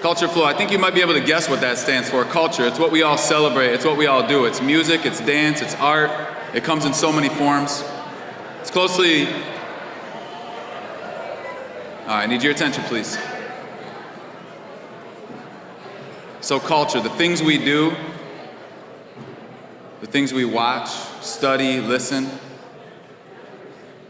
Culture flow, I think you might be able to guess what that stands for. Culture, it's what we all celebrate, it's what we all do. It's music, it's dance, it's art. It comes in so many forms. It's closely... All right, I need your attention, please. So culture, the things we do, the things we watch, study, listen,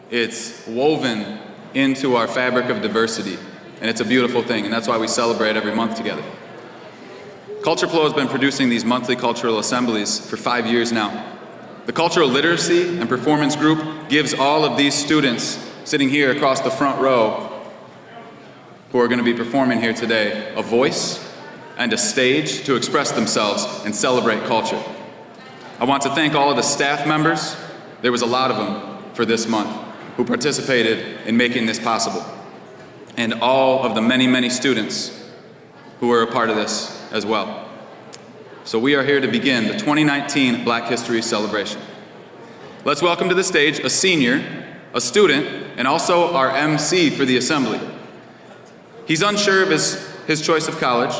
it's woven into our fabric of diversity. And it's a beautiful thing, and that's why we celebrate every month together. Culture Flow has been producing these monthly cultural assemblies for 5 years now. The Cultural Literacy and Performance Group gives all of these students sitting here across the front row who are going to be performing here today a voice and a stage to express themselves and celebrate culture. I want to thank all of the staff members, there was a lot of them for this month, who participated in making this possible. And all of the many, many students who were a part of this as well. So we are here to begin the 2019 Black History Celebration. Let's welcome to the stage a senior, a student, and also our MC for the assembly. He's unsure of his choice of college.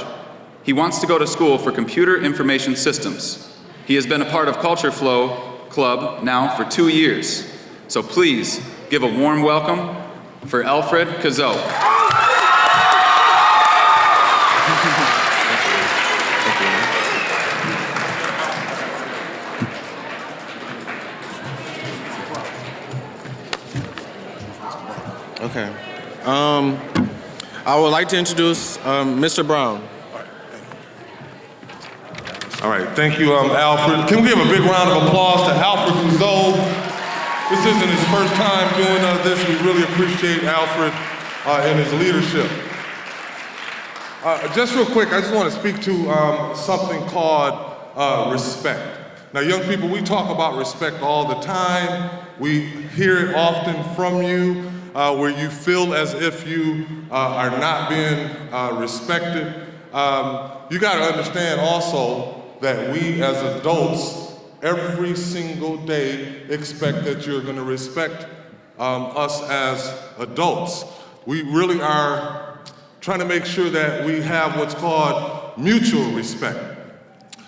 He wants to go to school for computer information systems. He has been a part of Culture Flow Club now for 2 years. So please give a warm welcome for Alfred Cazot. Okay. I would like to introduce Mr. Brown. All right, thank you, Alfred. Can we give a big round of applause to Alfred Cazot? This isn't his first time doing this. We really appreciate Alfred and his leadership. Just real quick, I just want to speak to something called respect. Now, young people, we talk about respect all the time. We hear it often from you, where you feel as if you are not being respected. You got to understand also that we as adults every single day expect that you're going to respect us as adults. We really are trying to make sure that we have what's called mutual respect.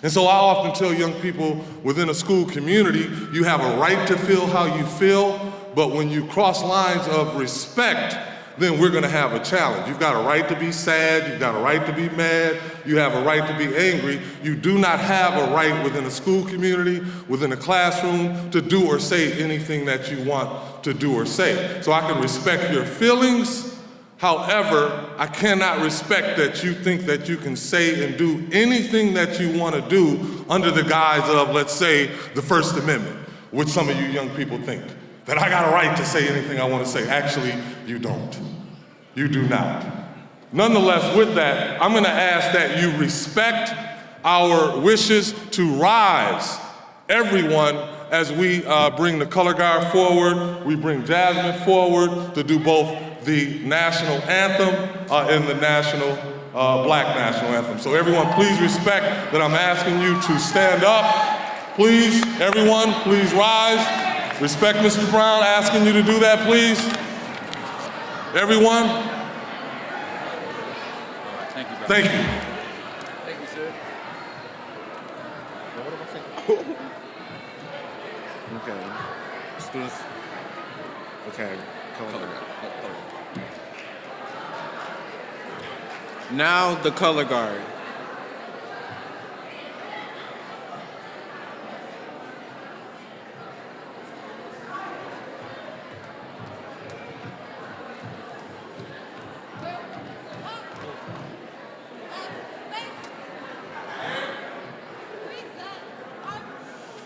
And so I often tell young people within a school community, you have a right to feel how you feel, but when you cross lines of respect, then we're gonna have a challenge. You've got a right to be sad, you've got a right to be mad, you have a right to be angry. You do not have a right within a school community, within a classroom, to do or say anything that you want to do or say. So I can respect your feelings, however, I cannot respect that you think that you can say and do anything that you wanna do under the guise of, let's say, the First Amendment, which some of you young people think. That I got a right to say anything I want to say. Actually, you don't. You do not. Nonetheless, with that, I'm going to ask that you respect our wishes to rise, everyone, as we bring the color guard forward. We bring Jasmine forward to do both the national anthem and the national Black national anthem. So everyone, please respect that I'm asking you to stand up. Please, everyone, please rise. Respect Mr. Brown, asking you to do that, please. Everyone. Thank you, Brown. Thank you. Thank you, sir. Okay. Students. Okay. Color. Now the color guard.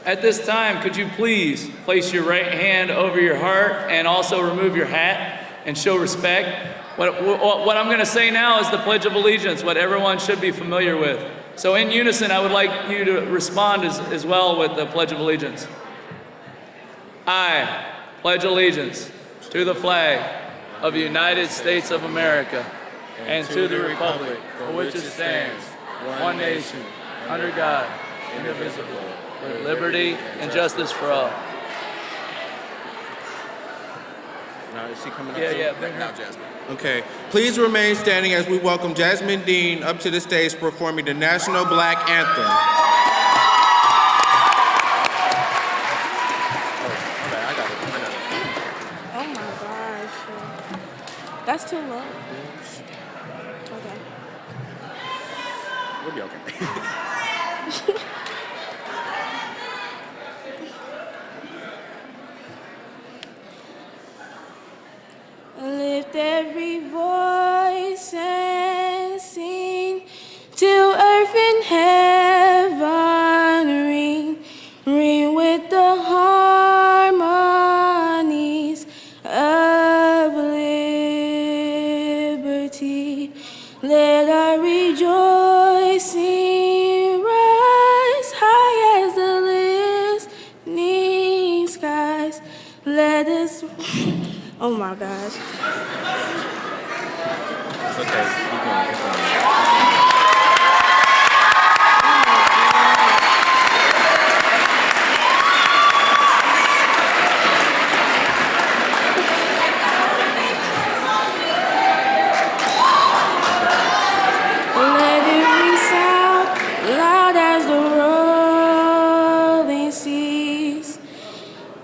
At this time, could you please place your right hand over your heart and also remove your hat and show respect? What I'm going to say now is the Pledge of Allegiance, what everyone should be familiar with. So in unison, I would like you to respond as well with the Pledge of Allegiance. I pledge allegiance to the flag of the United States of America and to the republic for which it stands, one nation, under God, indivisible, with liberty and justice for all. Now, is she coming up? Yeah, too? bring her. Now, Jasmine. Okay. Please remain standing as we welcome Jasmine Dean up to the stage performing the National Black Anthem. Oh my gosh. That's too low. Okay. We'll be okay. Lift every voice and sing till earth and heaven ring, ring with the harmonies of liberty. Let our rejoicing rise high as the listening skies. Let us. Oh my gosh. It's okay. Keep going. Keep going. Let it resound loud as the rolling seas.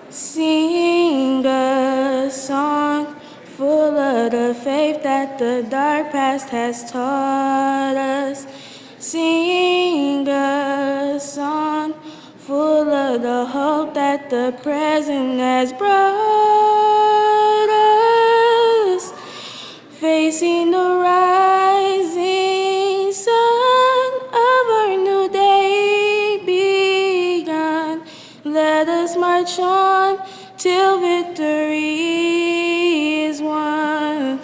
Sing a song full of the faith that the dark past has taught us. Sing a song full of the hope that the present has brought us. Facing the rising sun of our new day begun. Let us march on till victory is won.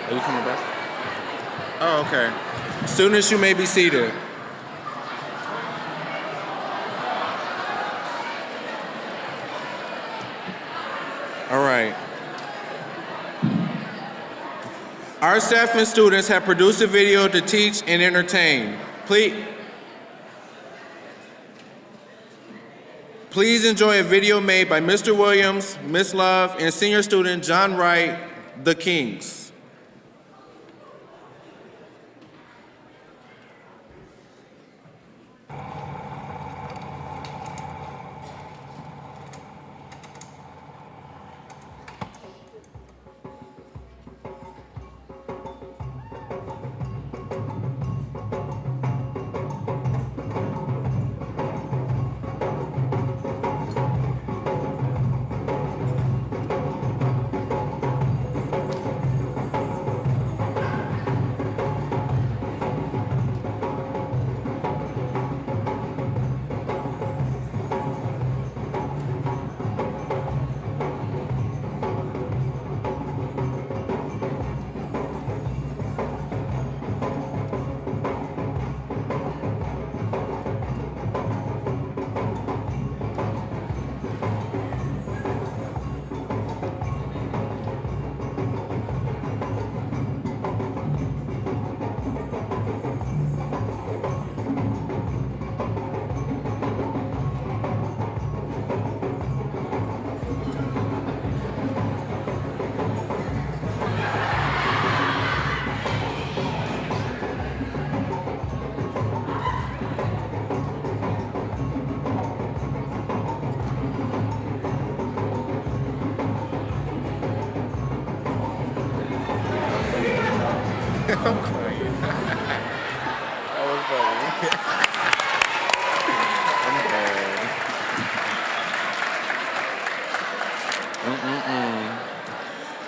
Are you coming back? Oh, okay. Students, you may be seated. All right. Our staff and students have produced a video to teach and entertain. Please enjoy a video made by Mr. Williams, Miss Love, and senior student John Wright, The Kings.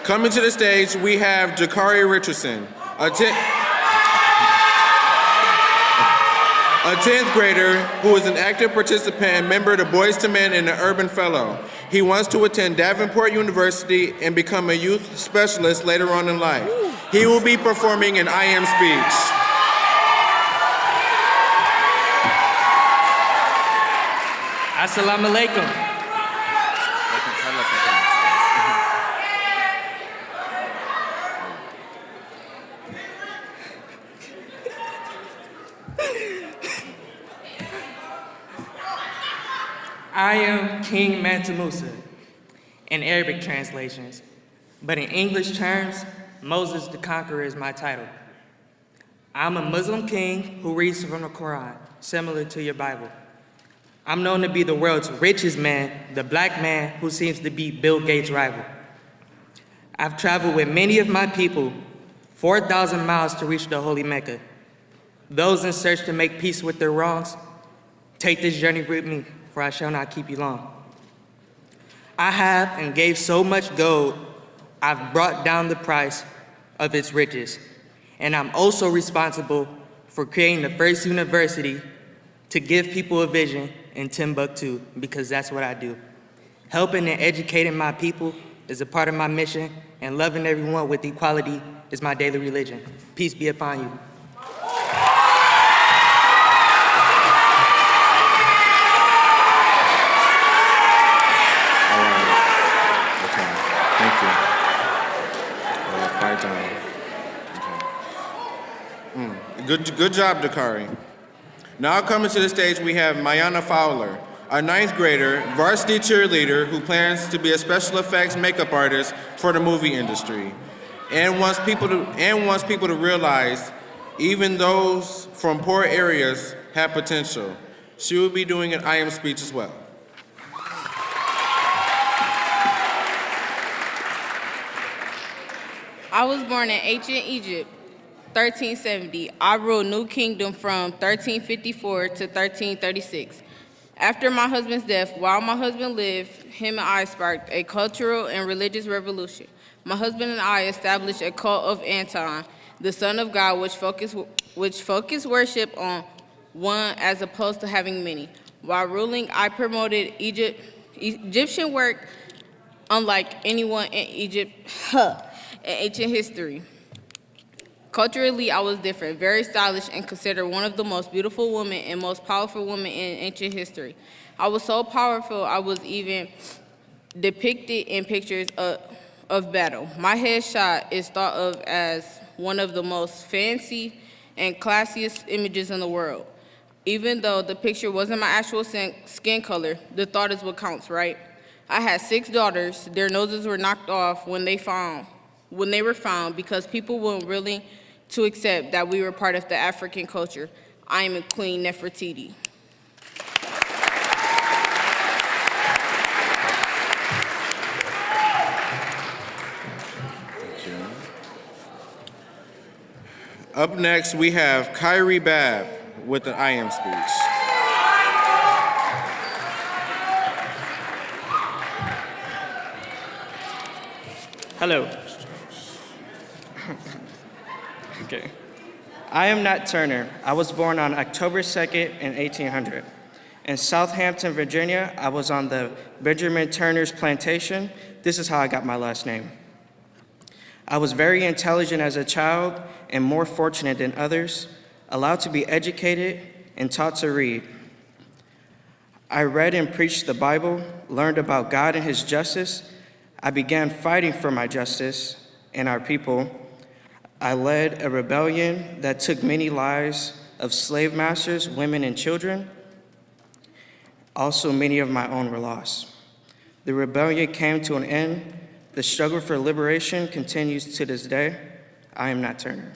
Coming to the stage, we have Jakari Richardson, a 10th grader who is an active participant and member of the Boys to Men and an Urban Fellow. He wants to attend Davenport University and become a youth specialist later on in life. He will be performing an I Am speech. Assalamu alaikum. I am King Mansa Musa in Arabic translations, but in English terms, Moses the Conqueror is my title. I'm a Muslim king who reads from the Quran, similar to your Bible. I'm known to be the world's richest man, the black man who seems to be Bill Gates' rival. I've traveled with many of my people 4,000 miles to reach the holy Mecca. Those in search to make peace with their wrongs, take this journey with me, for I shall not keep you long. I have and gave so much gold, I've brought down the price of its riches. And I'm also responsible for creating the first university to give people a vision in Timbuktu, because that's what I do. Helping and educating my people is a part of my mission, and loving everyone with equality is my daily religion. Peace be upon you. Good job, Dakari. Now coming to the stage, we have Mayana Fowler, a 9th grader, varsity cheerleader who plans to be a special effects makeup artist for the movie industry, and wants people to realize even those from poor areas have potential. She will be doing an I am speech as well. I was born in ancient Egypt, 1370. I ruled New Kingdom from 1354 to 1336. After my husband's death, while my husband lived, him and I sparked a cultural and religious revolution. My husband and I established a cult of Anton, the Son of God, which focused worship on one as opposed to having many. While ruling, I promoted Egyptian work unlike anyone in Egypt in ancient history. Culturally, I was different, very stylish, and considered one of the most beautiful women and most powerful women in ancient history. I was so powerful, I was even depicted in pictures of battle. My headshot is thought of as one of the most fancy and classiest images in the world. Even though the picture wasn't my actual skin color, the thought is what counts, right? I had 6 daughters. Their noses were knocked off when they were found because people weren't willing to accept that we were part of the African culture. I am a Queen Nefertiti. Thank you. Up next, we have Kyrie Babb with an I am speech. Hello. Okay. I am Nat Turner. I was born on October 2nd in 1800. In Southampton, Virginia, I was on the Benjamin Turner's plantation. This is how I got my last name. I was very intelligent as a child and more fortunate than others, allowed to be educated and taught to read. I read and preached the Bible, learned about God and his justice. I began fighting for my justice and our people. I led a rebellion that took many lives of slave masters, women, and children. Also, many of my own were lost. The rebellion came to an end. The struggle for liberation continues to this day. I am Nat Turner.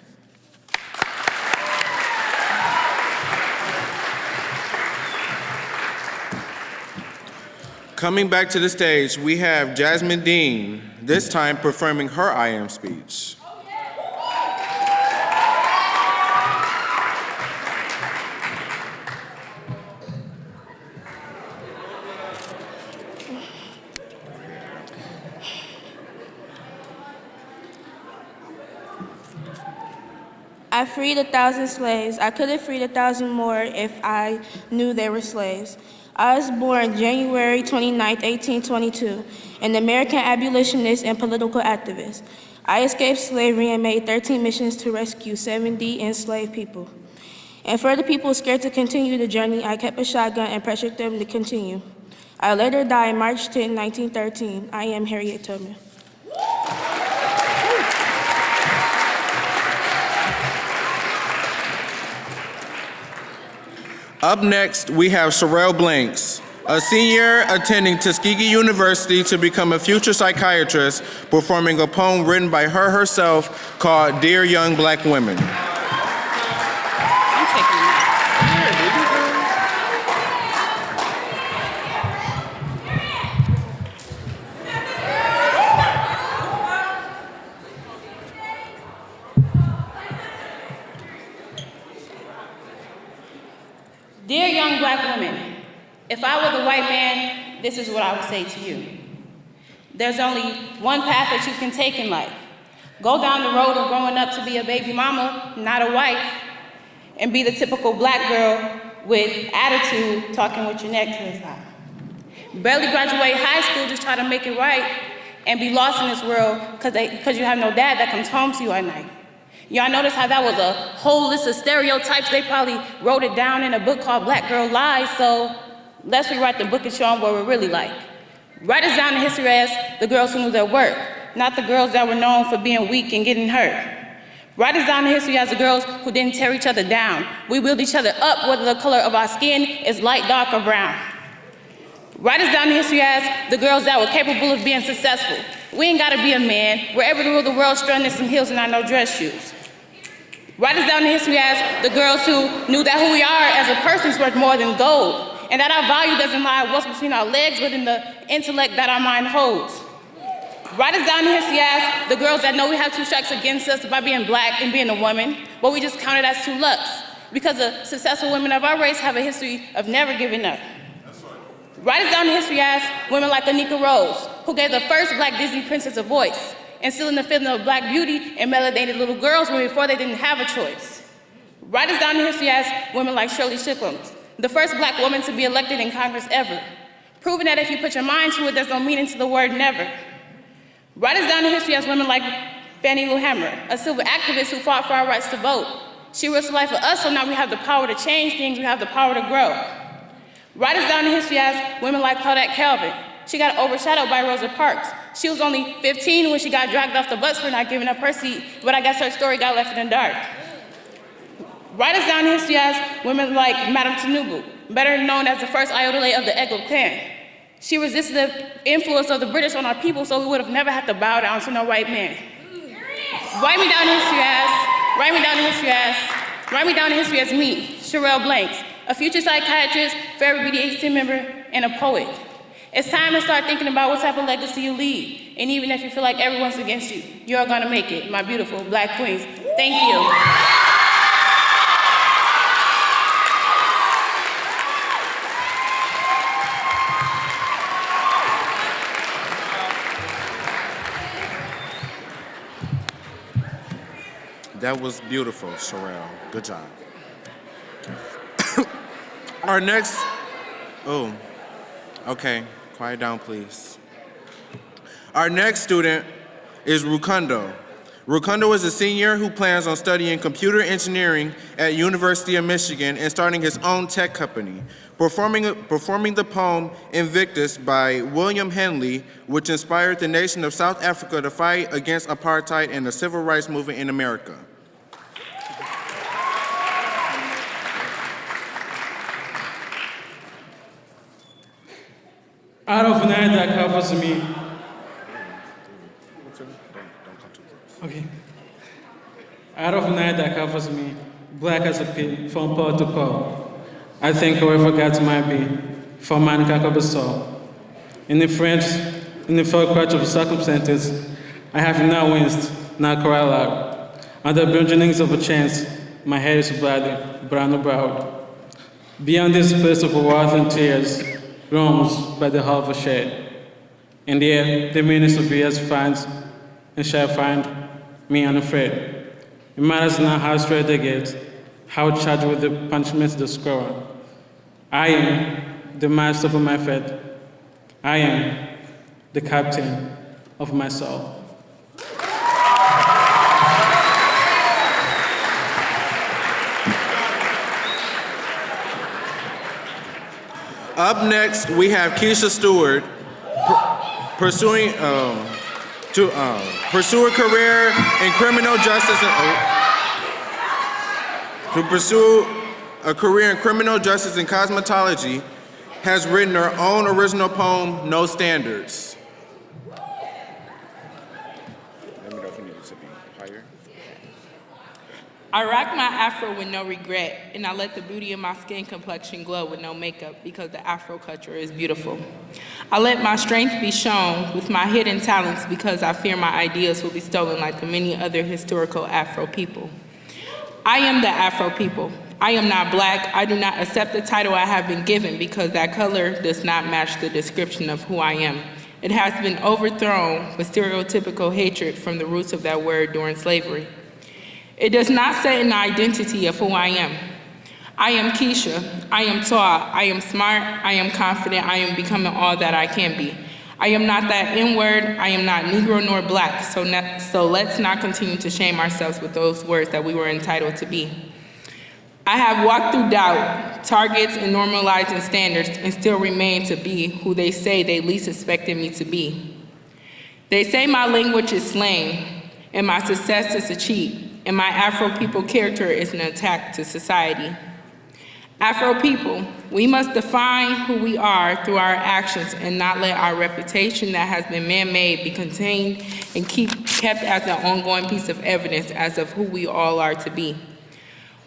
Coming back to the stage, we have Jasmine Dean, this time performing her I am speech. I freed 1,000 slaves. I could have freed 1,000 more if I knew they were slaves. I was born January 29, 1822, an American abolitionist and political activist. I escaped slavery and made 13 missions to rescue 70 enslaved people. And for the people scared to continue the journey, I kept a shotgun and pressured them to continue. I later died March 10, 1913. I am Harriet Tubman. Up next, we have Sherelle Blanks, a senior attending Tuskegee University to become a future psychiatrist, performing a poem written by her herself called Dear Young Black Women. Dear young black women, if I were the white man, this is what I would say to you. There's only one path that you can take in life. Go down the road of growing up to be a baby mama, not a wife, and be the typical black girl with attitude, talking with your neck to the side. Barely graduate high school, just try to make it right, and be lost in this world because you have no dad that comes home to you at night. Y'all notice how that was a whole list of stereotypes? They probably wrote it down in a book called Black Girl Lies, so let's rewrite the book and show them what we're really like. Write us down in history as the girls who knew their worth, not the girls that were known for being weak and getting hurt. Write us down in history as the girls who didn't tear each other down. We build each other up whether the color of our skin is light, dark, or brown. Write us down in history as the girls that were capable of being successful. We ain't gotta be a man. We're able to rule the world strutting in some heels and not no dress shoes. Write us down in history as the girls who knew that who we are as a person is worth more than gold, and that our value doesn't lie in what's between our legs, but in the intellect that our mind holds. Write us down in history as the girls that know we have two strikes against us by being black and being a woman, but we just count it as 2 lucks, because the successful women of our race have a history of never giving up. Write us down in history as women like Anika Rose, who gave the first black Disney princess a voice, instilling the feeling of black beauty in melanated little girls when before they didn't have a choice. Write us down in history as women like Shirley Shicklin, the first black woman to be elected in Congress ever, proving that if you put your mind to it, there's no meaning to the word never. Write us down in history as women like Fannie Lou Hamer, a civil activist who fought for our rights to vote. She risked her life for us, so now we have the power to change things, we have the power to grow. Write us down in history as women like Claudette Calvin. She got overshadowed by Rosa Parks. She was only 15 when she got dragged off the bus for not giving up her seat, but I guess her story got left in the dark. Write us down in history as women like Madame Tinubu, better known as the first Ayodele of the Eglo clan. She resisted the influence of the British on our people, so we would have never had to bow down to no white man. Write me down in history as me, Sherelle Blanks, a future psychiatrist, forever BDH team member, and a poet. It's time to start thinking about what type of legacy you leave. And even if you feel like everyone's against you, you're gonna make it, my beautiful black queens. Thank you. That was beautiful, Sherelle. Good job. Our next, okay, quiet down, please. Our next student is Rukundo. Rukundo is a senior who plans on studying computer engineering at University of Michigan and starting his own tech company, performing the poem Invictus by William Henley, which inspired the nation of South Africa to fight against apartheid and the civil rights movement in America. Out of night that covers me. Okay. Out of night that covers me, black as a pit, from pole to pole. I think whoever God might be, for man capable soul. In the full crutch of circumstances, I have now winced, now cried out. Under the burgeonings of a chance, my head is bloody, brown browed. Beyond this place of wrath and tears, roams by the heart of a shed. And there, the meanest of years finds and shall find me unafraid. It matters not how straight they get, how charged with the punishments the scorer. I am the master of my fate. I am the captain of my soul. Up next, we have Keisha Stewart pursuing pursue a career in criminal justice and cosmetology, has written her own original poem, No Standards. Let me know if you need it to be higher. I rock my afro with no regret, and I let the beauty of my skin complexion glow with no makeup because the afro culture is beautiful. I let my strength be shown with my hidden talents because I fear my ideas will be stolen like the many other historical afro people. I am the afro people. I am not black. I do not accept the title I have been given because that color does not match the description of who I am. It has been overthrown with stereotypical hatred from the roots of that word during slavery. It does not set an identity of who I am. I am Keisha. I am tall. I am smart. I am confident. I am becoming all that I can be. I am not that N-word. I am not Negro nor black. So let's not continue to shame ourselves with those words that we were entitled to be. I have walked through doubt, targets, and normalizing standards and still remain to be who they say they least expected me to be. They say my language is slang and my success is a cheat, and my Afro people character is an attack to society. Afro people, we must define who we are through our actions and not let our reputation that has been man-made be contained and kept as an ongoing piece of evidence as of who we all are to be.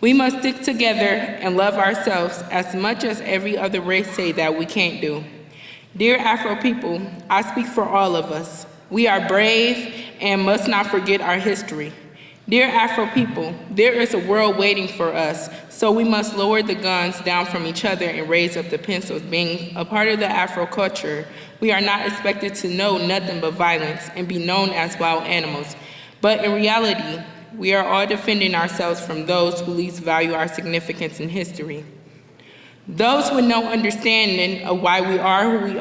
We must stick together and love ourselves as much as every other race say that we can't do. Dear Afro people, I speak for all of us. We are brave and must not forget our history. Dear Afro people, there is a world waiting for us, so we must lower the guns down from each other and raise up the pencils. Being a part of the Afro culture, we are not expected to know nothing but violence and be known as wild animals. But in reality, we are all defending ourselves from those who least value our significance in history. Those with no understanding of why we are who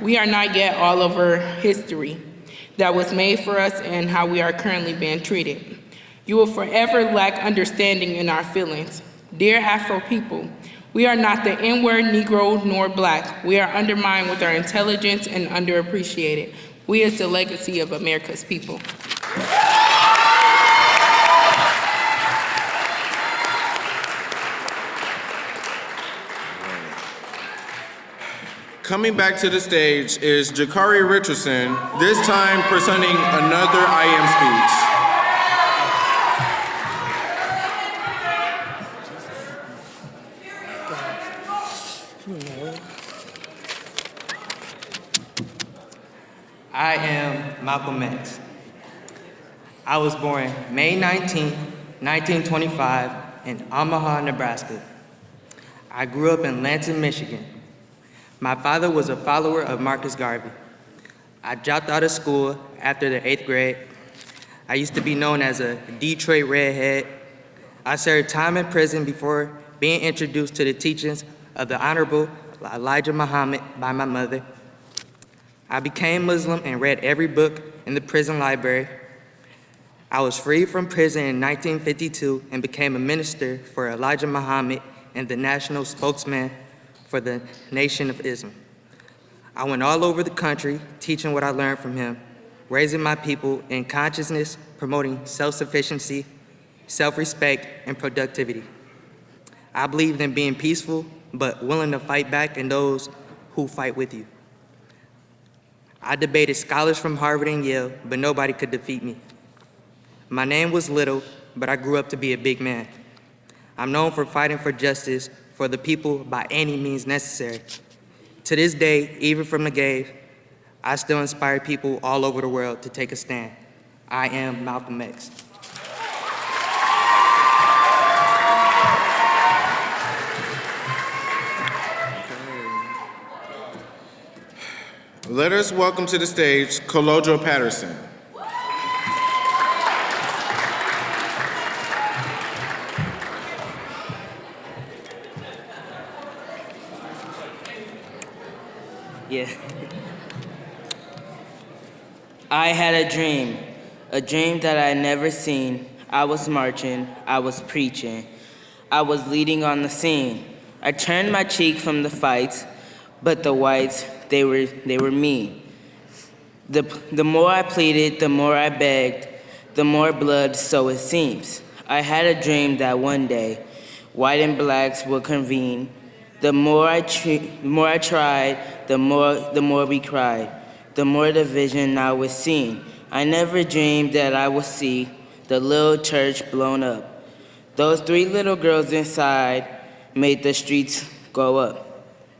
we are not yet all over history that was made for us and how we are currently being treated. You will forever lack understanding in our feelings. Dear Afro people, we are not the N-word, Negro, nor black. We are undermined with our intelligence and underappreciated. We is the legacy of America's people. Coming back to the stage is Jakari Richardson, this time presenting another I Am speech. I am Malcolm X. I was born May 19, 1925 in Omaha, Nebraska. I grew up in Lansing, Michigan. My father was a follower of Marcus Garvey. I dropped out of school after the 8th grade. I used to be known as a Detroit redhead. I served time in prison before being introduced to the teachings of the Honorable Elijah Muhammad by my mother. I became Muslim and read every book in the prison library. I was freed from prison in 1952 and became a minister for Elijah Muhammad and the national spokesman for the Nation of Islam. I went all over the country teaching what I learned from him, raising my people in consciousness, promoting self-sufficiency, self-respect, and productivity. I believed in being peaceful, but willing to fight back and those who fight with you. I debated scholars from Harvard and Yale, but nobody could defeat me. My name was Little, but I grew up to be a big man. I'm known for fighting for justice for the people by any means necessary. To this day, even from the grave, I still inspire people all over the world to take a stand. I am Malcolm X. Let us welcome to the stage Kolodro Patterson. Yeah. I had a dream that I had never seen. I was marching, I was preaching, I was leading on the scene. I turned my cheek from the fights, But the whites, they were mean. The more I pleaded, the more I begged, the more blood, so it seems. I had a dream that one day, white and blacks would convene. The more I tried, the more we cried. The more division I was seen. I never dreamed that I would see the little church blown up. Those 3 little girls inside made the streets go up.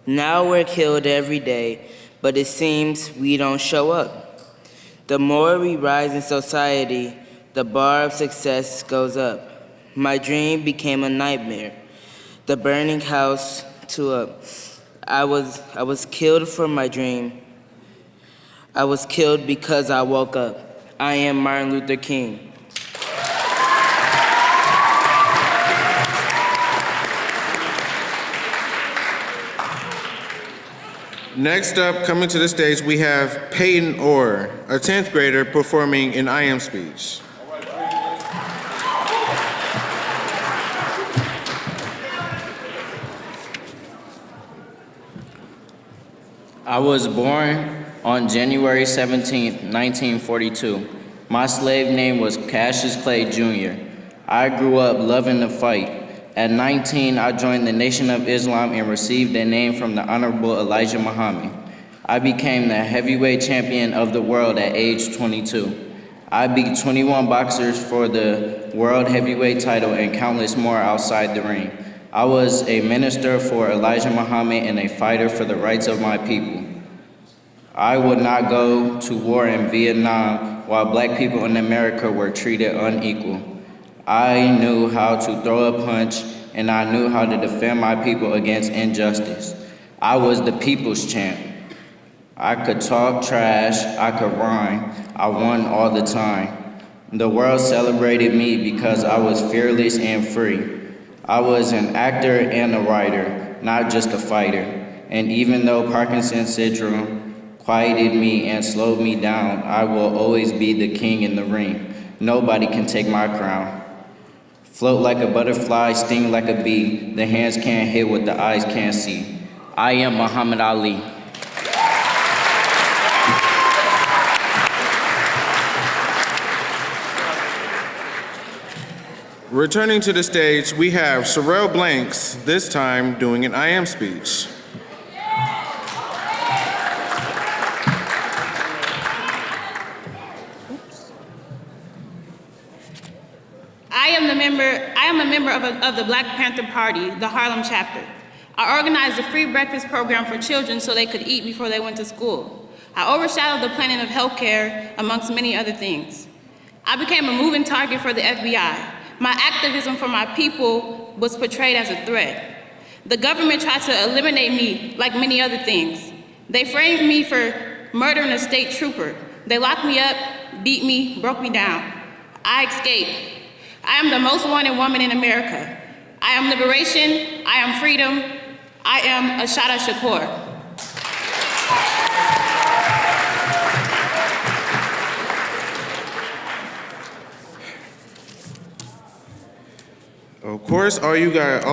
Now we're killed every day, but it seems we don't show up. The more we rise in society, the bar of success goes up. My dream became a nightmare. The burning house to up. I was killed for my dream. I was killed because I woke up. I am Martin Luther King. Next up, coming to the stage, we have Peyton Orr, a 10th grader performing an I Am speech. I was born on January 17, 1942. My slave name was Cassius Clay Jr. I grew up loving to fight. At 19, I joined the Nation of Islam and received a name from the Honorable Elijah Muhammad. I became the heavyweight champion of the world at age 22. I beat 21 boxers for the world heavyweight title and countless more outside the ring. I was a minister for Elijah Muhammad and a fighter for the rights of my people. I would not go to war in Vietnam while black people in America were treated unequal. I knew how to throw a punch, and I knew how to defend my people against injustice. I was the people's champ. I could talk trash, I could rhyme, I won all the time. The world celebrated me because I was fearless and free. I was an actor and a writer, not just a fighter. And even though Parkinson's syndrome quieted me and slowed me down, I will always be the king in the ring. Nobody can take my crown. Float like a butterfly, sting like a bee. The hands can't hit what the eyes can't see. I am Muhammad Ali. Returning to the stage, we have Sherelle Blanks, this time doing an I Am speech. I am a member of the Black Panther Party, the Harlem chapter. I organized a free breakfast program for children so they could eat before they went to school. I overshadowed the planning of healthcare, amongst many other things. I became a moving target for the FBI. My activism for my people was portrayed as a threat. The government tried to eliminate me like many other things. They framed me for murdering a state trooper. They locked me up, beat me, broke me down. I escaped. I am the most wanted woman in America. I am liberation, I am freedom, I am Ashada Shakur. Of course, all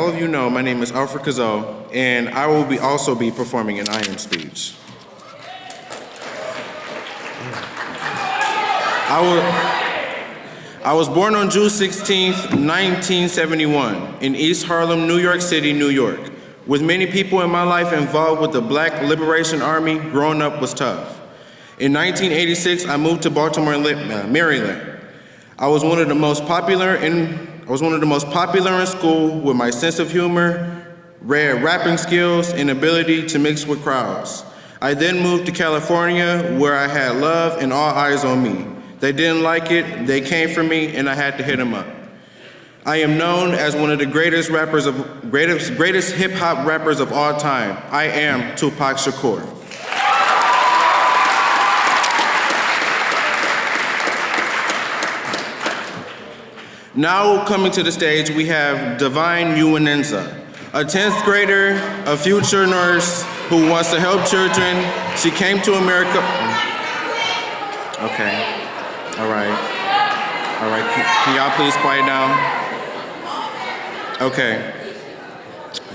of you know, my name is Alfred Cazot, and I will also be performing an I Am speech. I was born on June 16th, 1971, in East Harlem, New York City, New York. With many people in my life involved with the Black Liberation Army, growing up was tough. In 1986, I moved to Baltimore, Maryland. I was one of the most popular in school with my sense of humor, rare rapping skills, and ability to mix with crowds. I then moved to California, where I had love and all eyes on me. They didn't like it, they came for me, and I had to hit them up. I am known as one of the greatest hip-hop rappers of all time. I am Tupac Shakur. Now coming to the stage, we have Divine Uwanenza, a 10th grader, a future nurse who wants to help children. She came to America. Okay. All right. Can y'all please quiet down? Okay.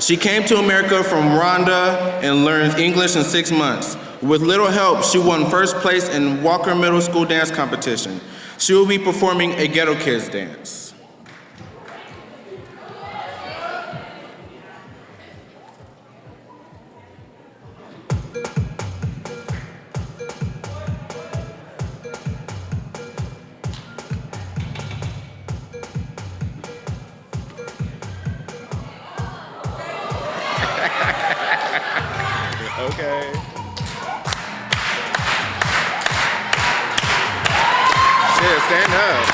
She came to America from Rwanda and learned English in 6 months. With little help, she won first place in Walker Middle School dance competition. She will be performing a Ghetto Kids dance. Okay. Shit, stand up.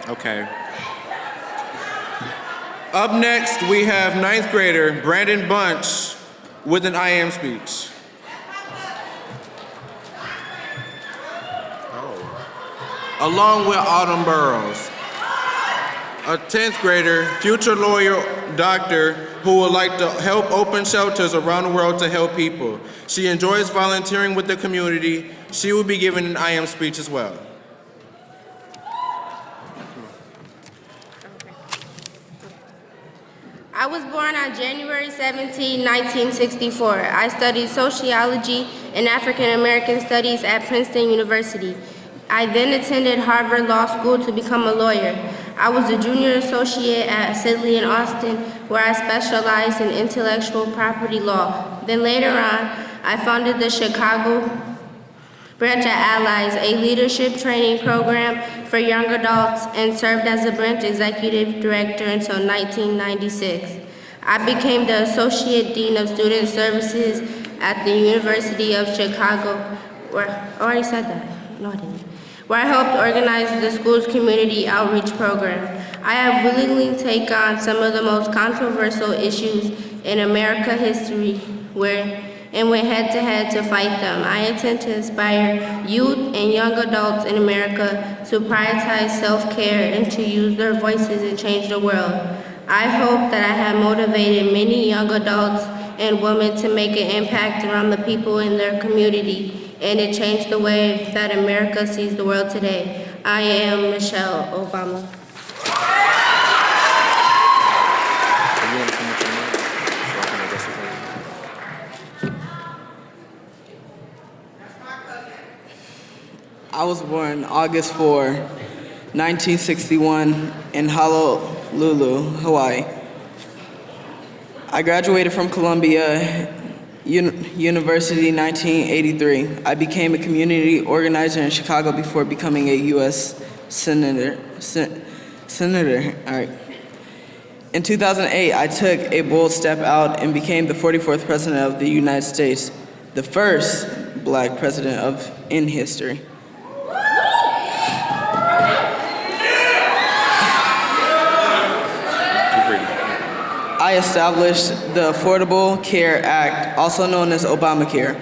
Okay. Up next, we have ninth grader Brandon Bunch with an I am speech. Along with Autumn Burrows. a 10th grader, future lawyer, doctor, who would like to help open shelters around the world to help people. She enjoys volunteering with the community. She will be giving an I am speech as well. I was born on January 17, 1964. I studied sociology and African American studies at Princeton University. I then attended Harvard Law School to become a lawyer. I was a junior associate at Sidley in Austin, where I specialized in intellectual property law. Then later on, I founded the Chicago branch at Allies, a leadership training program for young adults, and served as a branch executive director until 1996. I became the Associate Dean of Student Services at the University of Chicago, where I helped organize the school's community outreach program. I have willingly taken on some of the most controversial issues in American history and went head-to-head to fight them. I intend to inspire youth and young adults in America to prioritize self-care and to use their voices and change the world. I hope that I have motivated many young adults and women to make an impact around the people in their community and to change the way that America sees the world today. I am Michelle Obama. I was born August 4, 1961 in Honolulu, Hawaii. I graduated from Columbia University in 1983. I became a community organizer in Chicago before becoming a U.S. Senator. In 2008, I took a bold step out and became the 44th President of the United States, the first Black president in history. I established the Affordable Care Act, also known as Obamacare.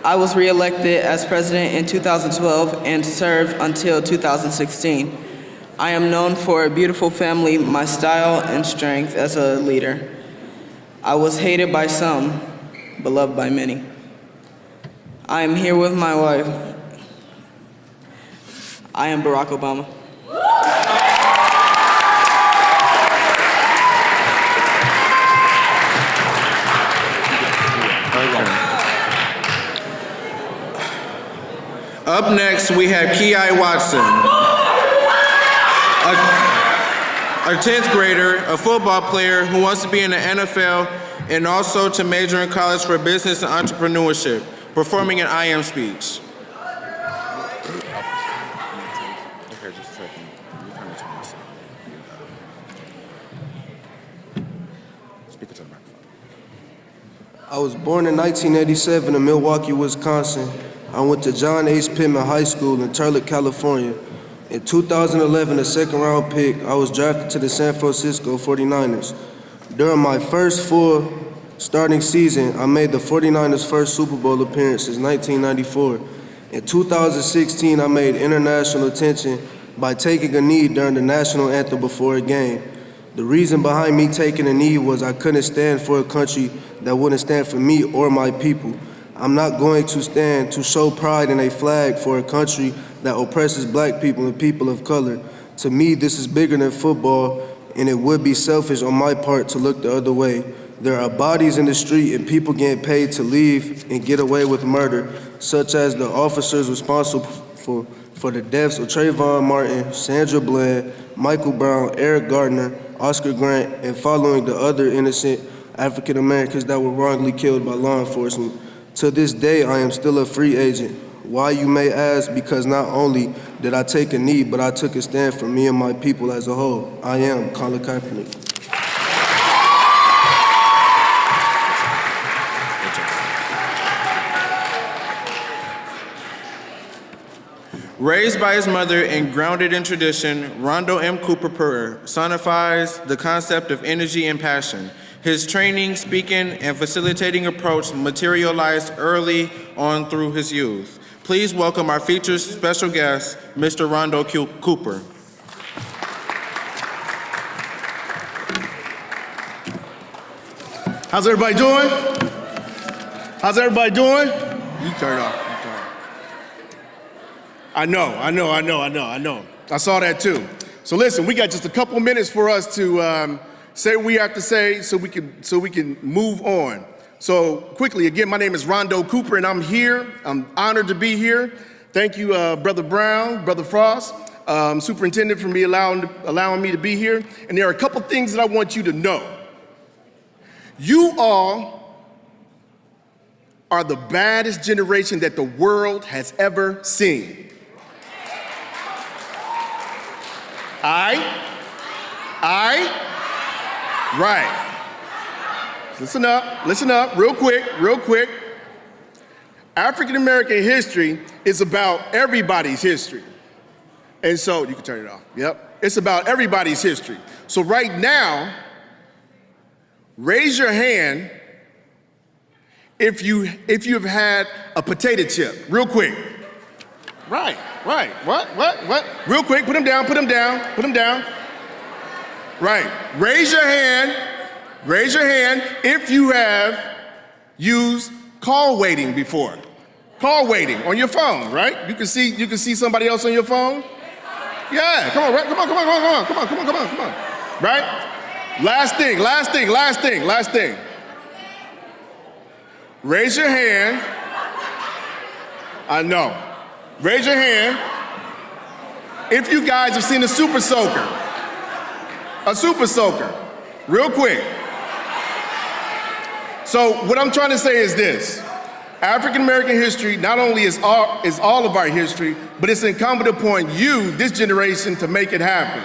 I was re-elected as president in 2012 and served until 2016. I am known for a beautiful family, my style, and strength as a leader. I was hated by some, but loved by many. I am here with my wife. I am Barack Obama. Up next, we have Ki Watson, a 10th grader, a football player who wants to be in the NFL and also to major in college for business and entrepreneurship, performing an I am speech. I was born in 1987 in Milwaukee, Wisconsin. I went to John H. Pittman High School in Turlock, California. In 2011, a second-round pick, I was drafted to the San Francisco 49ers. During my first full starting season, I made the 49ers' first Super Bowl appearance since 1994. In 2016, I made international attention by taking a knee during the national anthem before a game. The reason behind me taking a knee was I couldn't stand for a country that wouldn't stand for me or my people. I'm not going to stand to show pride in a flag for a country that oppresses black people and people of color. To me, this is bigger than football, and it would be selfish on my part to look the other way. There are bodies in the street and people getting paid to leave and get away with murder, such as the officers responsible for the deaths of Trayvon Martin, Sandra Bland, Michael Brown, Eric Gardner, Oscar Grant, and following the other innocent African Americans that were wrongly killed by law enforcement. To this day, I am still a free agent. Why, you may ask? Because not only did I take a knee, but I took a stand for me and my people as a whole. I am Colin Kaepernick. Raised by his mother and grounded in tradition, Rondo M. Cooper personifies the concept of energy and passion. His training, speaking, and facilitating approach materialized early on through his youth. Please welcome our featured special guest, Mr. Rondo Cooper. How's everybody doing? How's everybody doing? You turn it off. I know. I saw that too. So listen, we got just a couple minutes for us to say what we have to say so we can move on. So quickly, again, my name is Rondo Cooper and I'm here. I'm honored to be here. Thank you, Brother Brown, Brother Frost, Superintendent, for me allowing me to be here. And there are a couple things that I want you to know. You all are the baddest generation that the world has ever seen. Right. Listen up, real quick. African American history is about everybody's history. And so, you can turn it off, yep. It's about everybody's history. So right now, raise your hand if you've had a potato chip, real quick. Right, what? Real quick, put them down. Right, raise your hand if you have used call waiting before. Call waiting on your phone, right? You can see somebody else on your phone? Yeah, come on. Right? Last thing. Raise your hand. I know. Raise your hand if you guys have seen a super soaker. Real quick. So what I'm trying to say is this. African American history not only is all of our history, but it's incumbent upon you, this generation, to make it happen,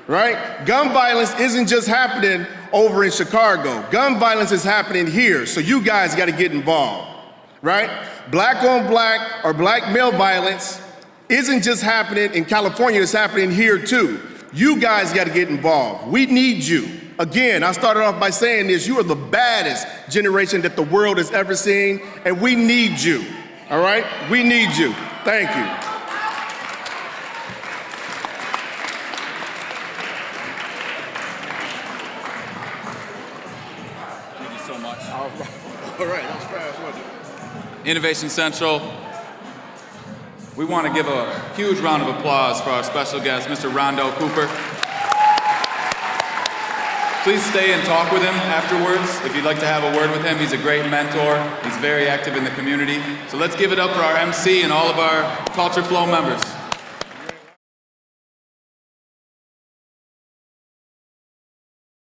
right? Gun violence isn't just happening over in Chicago. Gun violence is happening here, so you guys gotta get involved, right? Black on black or black male violence isn't just happening in California, it's happening here too. You guys gotta get involved. We need you. Again, I started off by saying this, you are the baddest generation that the world has ever seen, and we need you, all right? We need you. Thank you. Thank you so much. All right, that was fast, wasn't it? Innovation Central. We want to give a huge round of applause for our special guest, Mr. Rondo Cooper. Please stay and talk with him afterwards. If you'd like to have a word with him, he's a great mentor. He's very active in the community. So let's give it up for our MC and all of our Culture Flow members.